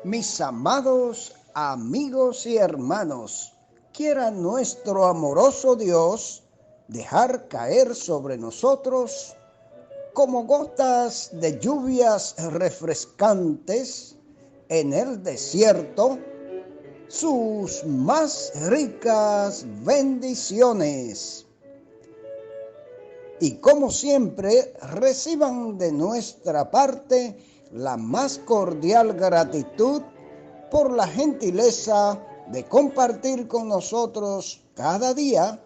Mis amados amigos y hermanos, quiera nuestro amoroso Dios dejar caer sobre nosotros como gotas de lluvias refrescantes en el desierto sus más ricas bendiciones. Y como siempre, reciban de nuestra parte la más cordial gratitud por la gentileza de compartir con nosotros cada día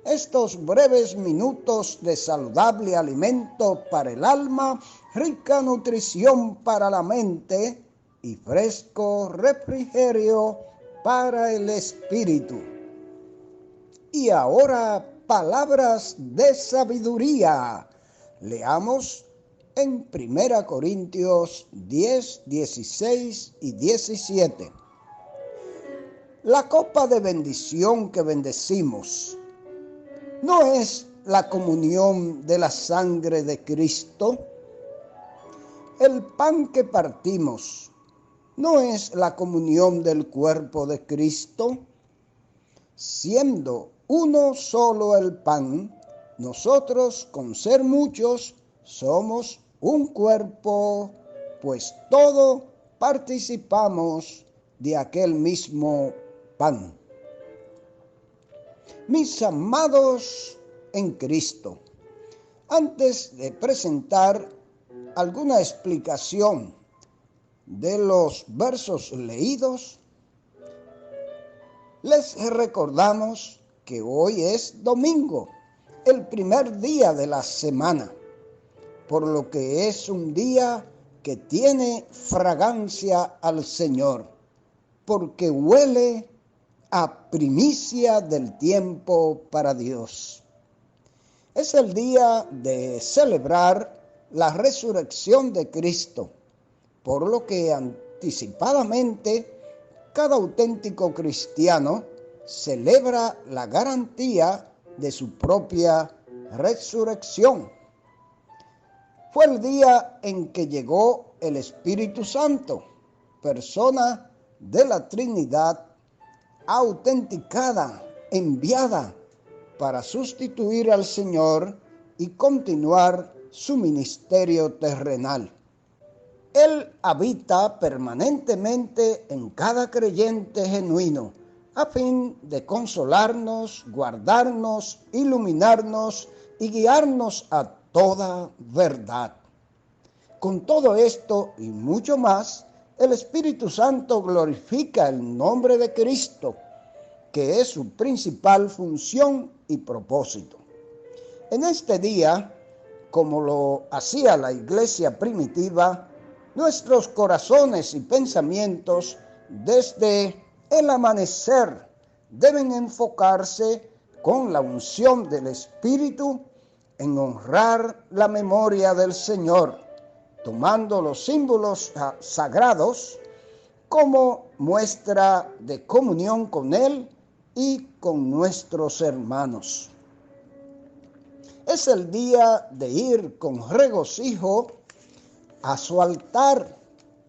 estos breves minutos de saludable alimento para el alma, rica nutrición para la mente y fresco refrigerio para el espíritu. Y ahora, palabras de sabiduría. Leamos en 1 Corintios 10, 16 y 17. La copa de bendición que bendecimos no es la comunión de la sangre de Cristo. El pan que partimos no es la comunión del cuerpo de Cristo. Siendo uno solo el pan, nosotros, con ser muchos, somos un cuerpo, pues todos participamos de aquel mismo pan. Mis amados en Cristo, antes de presentar alguna explicación de los versos leídos, les recordamos que hoy es domingo, el primer día de la semana, por lo que es un día que tiene fragancia al Señor, porque huele a primicia del tiempo para Dios. Es el día de celebrar la resurrección de Cristo, por lo que anticipadamente cada auténtico cristiano celebra la garantía de su propia resurrección. Fue el día en que llegó el Espíritu Santo, persona de la Trinidad, autenticada, enviada para sustituir al Señor y continuar su ministerio terrenal. Él habita permanentemente en cada creyente genuino, a fin de consolarnos, guardarnos, iluminarnos y guiarnos a toda verdad. Con todo esto y mucho más, el Espíritu Santo glorifica el nombre de Cristo, que es su principal función y propósito. En este día, como lo hacía la iglesia primitiva, nuestros corazones y pensamientos desde el amanecer deben enfocarse con la unción del Espíritu en honrar la memoria del Señor, tomando los símbolos sagrados como muestra de comunión con Él y con nuestros hermanos. Es el día de ir con regocijo a su altar,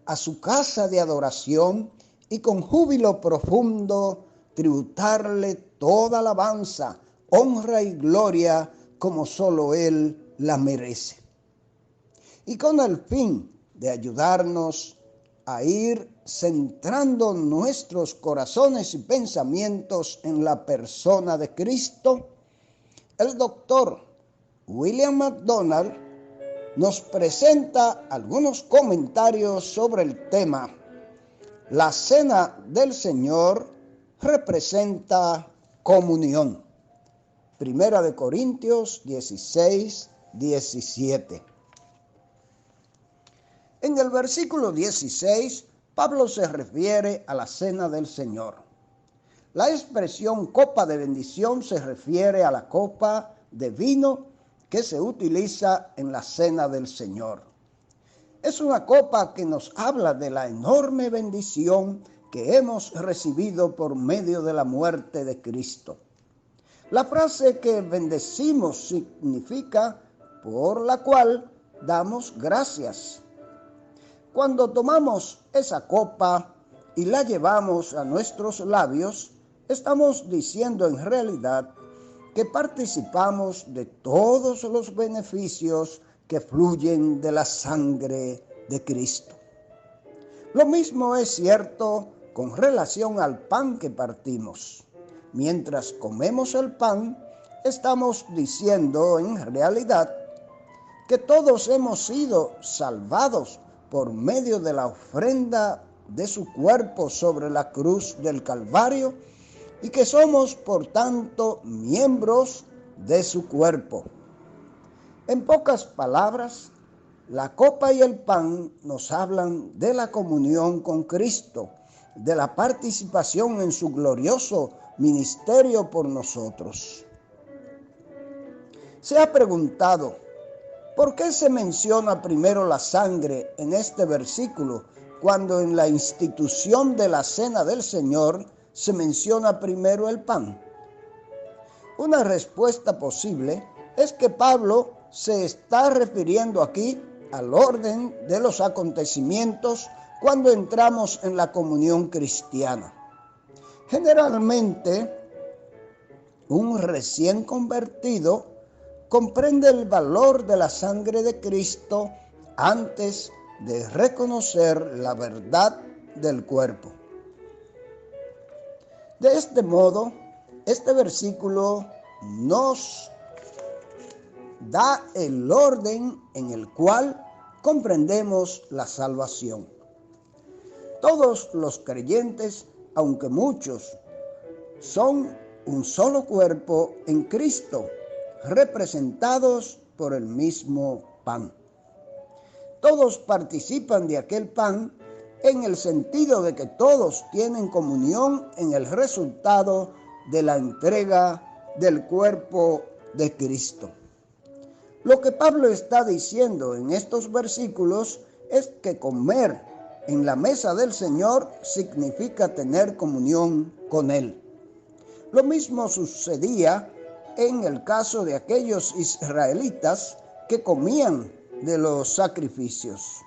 a su casa de adoración, y con júbilo profundo tributarle toda alabanza, honra y gloria como solo Él la merece. Y con el fin de ayudarnos a ir centrando nuestros corazones y pensamientos en la persona de Cristo, el doctor William MacDonald nos presenta algunos comentarios sobre el tema. La cena del Señor representa comunión. 1 Corintios 16, 17. En el versículo 16, Pablo se refiere a la cena del Señor. La expresión copa de bendición se refiere a la copa de vino que se utiliza en la cena del Señor. Es una copa que nos habla de la enorme bendición que hemos recibido por medio de la muerte de Cristo. La frase que bendecimos significa por la cual damos gracias. Cuando tomamos esa copa, y la llevamos a nuestros labios, estamos diciendo en realidad que participamos de todos los beneficios que fluyen de la sangre de Cristo. Lo mismo es cierto con relación al pan que partimos. Mientras comemos el pan, estamos diciendo en realidad que todos hemos sido salvados por medio de la ofrenda de su cuerpo sobre la cruz del Calvario y que somos, por tanto, miembros de su cuerpo. En pocas palabras, la copa y el pan nos hablan de la comunión con Cristo, de la participación en su glorioso ministerio por nosotros. Se ha preguntado, ¿por qué se menciona primero la sangre en este versículo cuando en la institución de la Cena del Señor se menciona primero el pan? Una respuesta posible es que Pablo se está refiriendo aquí al orden de los acontecimientos cuando entramos en la comunión cristiana. Generalmente, un recién convertido comprende el valor de la sangre de Cristo antes de reconocer la verdad del cuerpo. De este modo, este versículo nos da el orden en el cual comprendemos la salvación. Todos los creyentes, aunque muchos, son un solo cuerpo en Cristo, representados por el mismo pan. Todos participan de aquel pan en el sentido de que todos tienen comunión en el resultado de la entrega del cuerpo de Cristo. Lo que Pablo está diciendo en estos versículos es que comer en la mesa del Señor significa tener comunión con Él. Lo mismo sucedía en el caso de aquellos israelitas que comían de los sacrificios.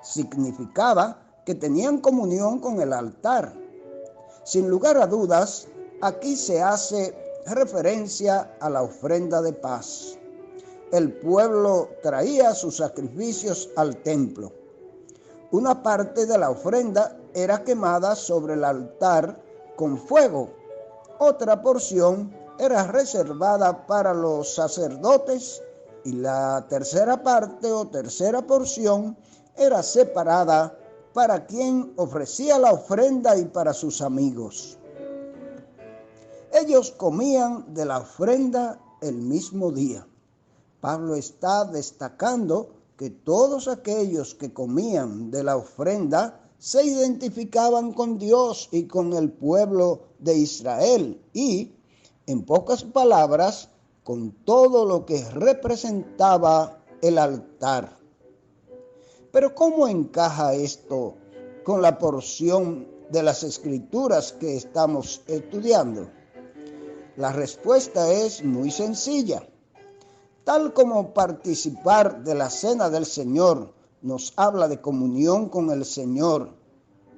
Significaba que tenían comunión con el altar. Sin lugar a dudas, aquí se hace referencia a la ofrenda de paz. El pueblo traía sus sacrificios al templo. Una parte de la ofrenda era quemada sobre el altar con fuego. Otra porción era reservada para los sacerdotes y la tercera parte o tercera porción era separada para quien ofrecía la ofrenda y para sus amigos. Ellos comían de la ofrenda el mismo día. Pablo está destacando que todos aquellos que comían de la ofrenda se identificaban con Dios y con el pueblo de Israel y, en pocas palabras, con todo lo que representaba el altar. Pero ¿cómo encaja esto con la porción de las Escrituras que estamos estudiando? La respuesta es muy sencilla. Tal como participar de la cena del Señor nos habla de comunión con el Señor,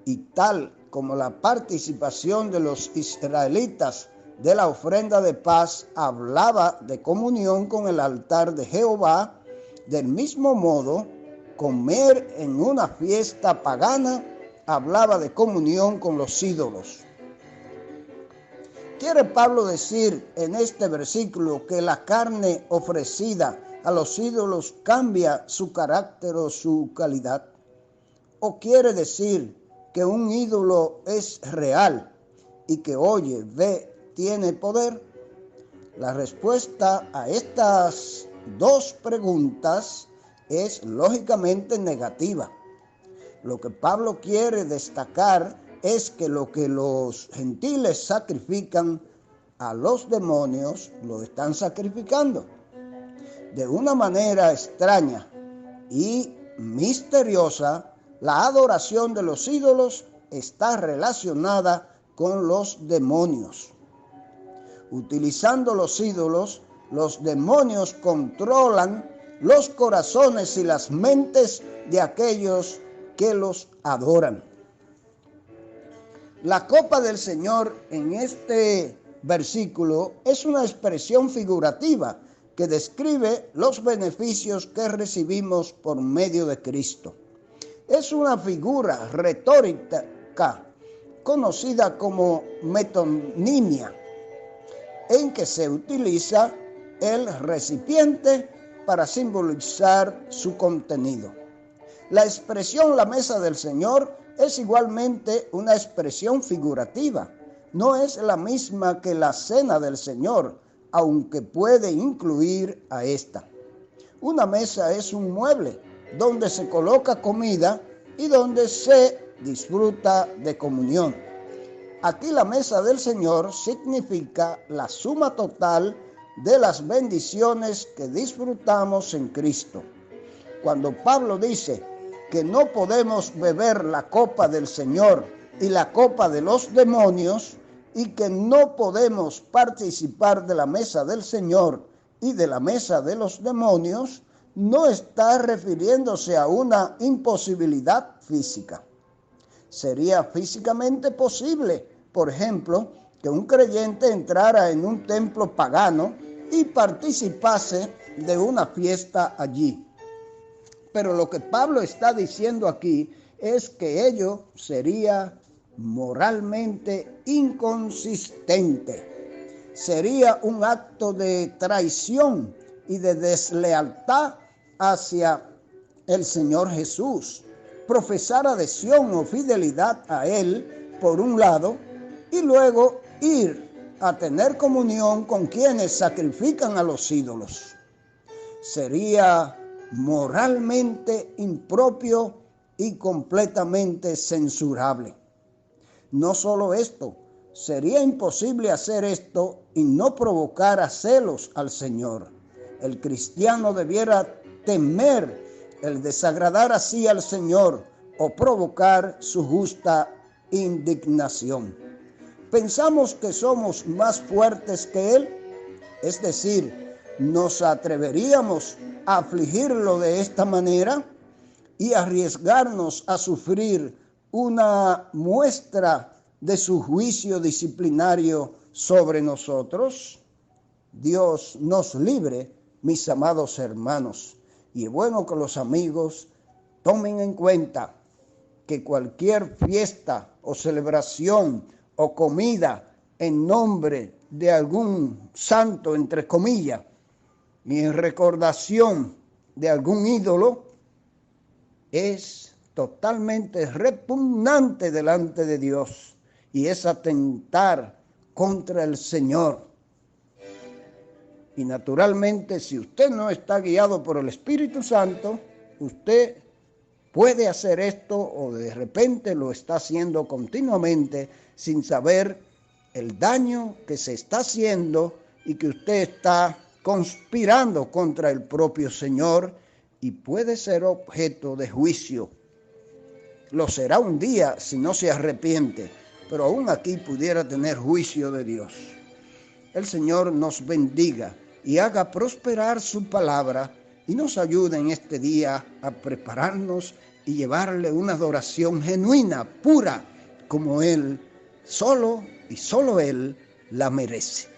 y tal como la participación de los israelitas de la ofrenda de paz hablaba de comunión con el altar de Jehová, del mismo modo, comer en una fiesta pagana hablaba de comunión con los ídolos. ¿Quiere Pablo decir en este versículo que la carne ofrecida a los ídolos cambia su carácter o su calidad? ¿O quiere decir que un ídolo es real y que oye, ve, tiene poder? La respuesta a estas dos preguntas es lógicamente negativa. Lo que Pablo quiere destacar es que lo que los gentiles sacrifican a los demonios, lo están sacrificando. De una manera extraña y misteriosa, la adoración de los ídolos está relacionada con los demonios. Utilizando los ídolos, los demonios controlan los corazones y las mentes de aquellos que los adoran. La copa del Señor en este versículo es una expresión figurativa que describe los beneficios que recibimos por medio de Cristo. Es una figura retórica conocida como metonimia, en que se utiliza el recipiente para simbolizar su contenido. La expresión la mesa del Señor es igualmente una expresión figurativa. No es la misma que la cena del Señor, aunque puede incluir a esta. Una mesa es un mueble donde se coloca comida y donde se disfruta de comunión. Aquí la mesa del Señor significa la suma total de las bendiciones que disfrutamos en Cristo. Cuando Pablo dice que no podemos beber la copa del Señor y la copa de los demonios, y que no podemos participar de la mesa del Señor y de la mesa de los demonios, no está refiriéndose a una imposibilidad física. Sería físicamente posible, por ejemplo, que un creyente entrara en un templo pagano y participase de una fiesta allí. Pero lo que Pablo está diciendo aquí es que ello sería moralmente inconsistente. Sería un acto de traición y de deslealtad hacia el Señor Jesús. Profesar adhesión o fidelidad a Él, por un lado, y luego ir a tener comunión con quienes sacrifican a los ídolos. Sería moralmente impropio y completamente censurable. No solo esto, sería imposible hacer esto y no provocar a celos al Señor. El cristiano debiera temer el desagradar así al Señor o provocar su justa indignación. Pensamos que somos más fuertes que Él, es decir, ¿nos atreveríamos a afligirlo de esta manera y arriesgarnos a sufrir una muestra de su juicio disciplinario sobre nosotros? Dios nos libre, mis amados hermanos, y es bueno que los amigos tomen en cuenta que cualquier fiesta o celebración o comida en nombre de algún santo, entre comillas, y en recordación de algún ídolo, es totalmente repugnante delante de Dios y es atentar contra el Señor. Y naturalmente, si usted no está guiado por el Espíritu Santo, usted puede hacer esto o de repente lo está haciendo continuamente sin saber el daño que se está haciendo y que usted está conspirando contra el propio Señor y puede ser objeto de juicio. Lo será un día si no se arrepiente, pero aún aquí pudiera tener juicio de Dios. El Señor nos bendiga y haga prosperar su palabra y nos ayude en este día a prepararnos y llevarle una adoración genuina, pura, como Él, solo y solo Él la merece.